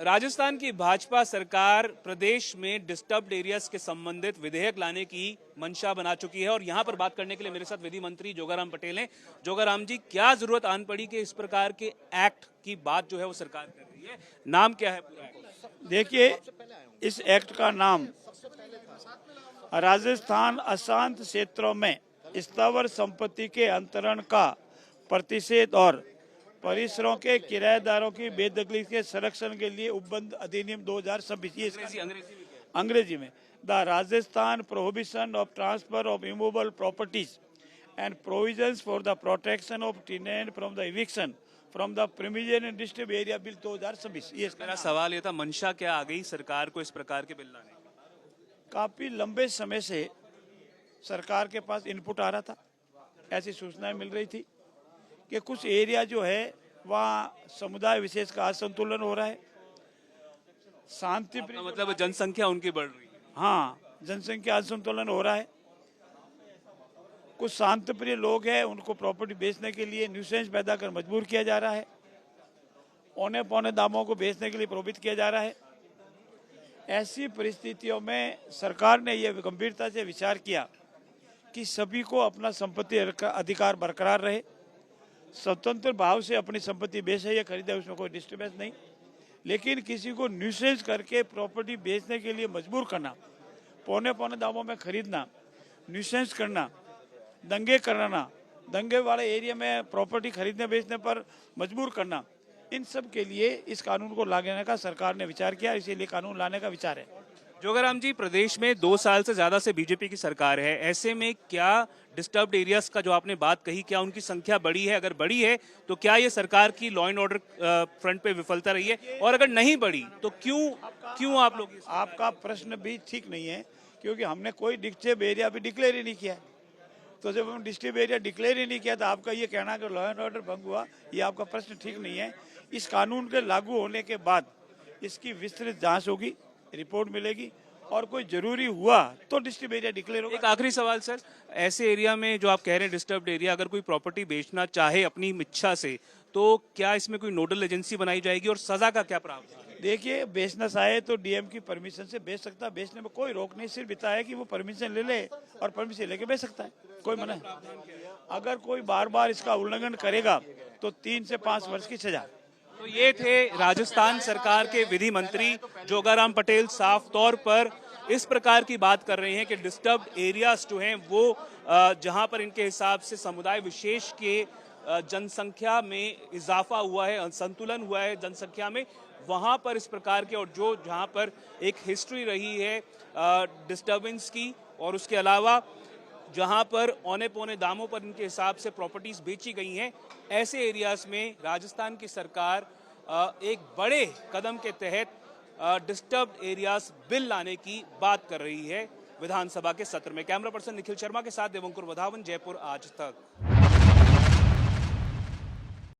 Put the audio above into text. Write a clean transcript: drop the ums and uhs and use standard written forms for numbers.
राजस्थान की भाजपा सरकार प्रदेश में डिस्टर्ब्ड एरियाज के संबंधित विधेयक लाने की मंशा बना चुकी है और यहां पर बात करने के लिए मेरे साथ विधि मंत्री जोगाराम पटेल हैं। जोगाराम जी, क्या जरूरत आन पड़ी कि इस प्रकार के एक्ट की बात जो है वो सरकार कर रही है? नाम क्या है पूरा एक्ट? देखिए, इस एक्ट का नाम राजस्थान अशांत क्षेत्रों में स्थावर संपत्ति के अंतरण का प्रतिषेध और परिसरों के किराएदारों की बेदखली के संरक्षण के लिए उपबंध अधिनियम 2026 अंग्रेजी में the Rajasthan prohibition of transfer of immovable properties and provisions for the protection of tenant from the eviction from the premier and district area bill 2026। ये मेरा सवाल ये था, मंशा क्या आ गई सरकार को इस प्रकार के बिल लाने? काफी लंबे समय से सरकार के पास इनपुट आ रहा था, ऐसी सूचनाएं मिल रही थी कि कुछ एरिया जो है वहाँ समुदाय विशेष का असंतुलन हो रहा है, शांति मतलब जनसंख्या उनकी बढ़ रही है। हाँ, जनसंख्या असंतुलन हो रहा है। कुछ शांतिप्रिय लोग हैं, उनको प्रॉपर्टी बेचने के लिए न्यूसेंस पैदा कर मजबूर किया जा रहा है, औने पौने दामों को बेचने के लिए प्रलोभित किया जा रहा है। ऐसी परिस्थितियों में सरकार ने यह गंभीरता से विचार किया कि सभी को अपना संपत्ति अधिकार बरकरार रहे, स्वतंत्र भाव से अपनी संपत्ति बेचे या खरीदे, उसमें कोई डिस्टर्बेंस नहीं, लेकिन किसी को न्यूसेंस करके प्रॉपर्टी बेचने के लिए मजबूर करना, पौने पौने दामों में खरीदना, न्यूसेंस करना, दंगे कराना, दंगे वाले एरिया में प्रॉपर्टी खरीदने बेचने पर मजबूर करना, इन सब के लिए इस कानून को लाने का सरकार ने विचार किया, इसीलिए कानून लाने का विचार है। जोगाराम जी, प्रदेश में 2 साल से ज्यादा से बीजेपी की सरकार है, ऐसे में क्या डिस्टर्ब्ड एरियाज का जो आपने बात कही, क्या उनकी संख्या बढ़ी है? अगर बढ़ी है तो क्या ये सरकार की लॉ एंड ऑर्डर फ्रंट पे विफलता रही है? और अगर नहीं बढ़ी तो क्यों आप लोग? आपका प्रश्न भी ठीक नहीं है, क्योंकि हमने कोई डिस्टर्ब एरिया भी डिक्लेयर ही नहीं किया। तो जब हम डिस्टर्ब एरिया डिक्लेयर ही नहीं किया तो आपका ये कहना कि लॉ एंड ऑर्डर भंग हुआ, ये आपका प्रश्न ठीक नहीं है। इस कानून के लागू होने के बाद इसकी विस्तृत जांच होगी, रिपोर्ट मिलेगी और कोई जरूरी हुआ तो डिस्टर्ब एरिया डिक्लेयर होगा। एक आखिरी सवाल सर, ऐसे एरिया में जो आप कह रहे हैं डिस्टर्ब्ड एरिया, अगर कोई प्रॉपर्टी बेचना चाहे अपनी इच्छा से, तो क्या इसमें कोई नोडल एजेंसी बनाई जाएगी और सजा का क्या प्रावधान? देखिए, बेचना चाहे तो डीएम की परमिशन से बेच सकता है, बेचने में कोई रोक नहीं, सिर्फ इतना है कि वो परमिशन ले ले और परमिशन लेके बेच सकता है, कोई मना नहीं। अगर कोई बार बार इसका उल्लंघन करेगा तो 3 से 5 वर्ष की सजा। तो ये थे राजस्थान सरकार के विधि मंत्री जोगाराम पटेल, साफ तौर पर इस प्रकार की बात कर रहे हैं कि डिस्टर्ब्ड एरियाज जो हैं वो जहां पर इनके हिसाब से समुदाय विशेष के जनसंख्या में इजाफा हुआ है, संतुलन हुआ है जनसंख्या में, वहां पर इस प्रकार के, और जो जहां पर एक हिस्ट्री रही है डिस्टर्बेंस की, और उसके अलावा जहां पर औने पौने दामों पर इनके हिसाब से प्रॉपर्टीज बेची गई हैं, ऐसे एरियाज में राजस्थान की सरकार एक बड़े कदम के तहत डिस्टर्ब्ड एरियाज बिल लाने की बात कर रही है विधानसभा के सत्र में। कैमरा पर्सन निखिल शर्मा के साथ देवंकुर वधावन, जयपुर आज तक।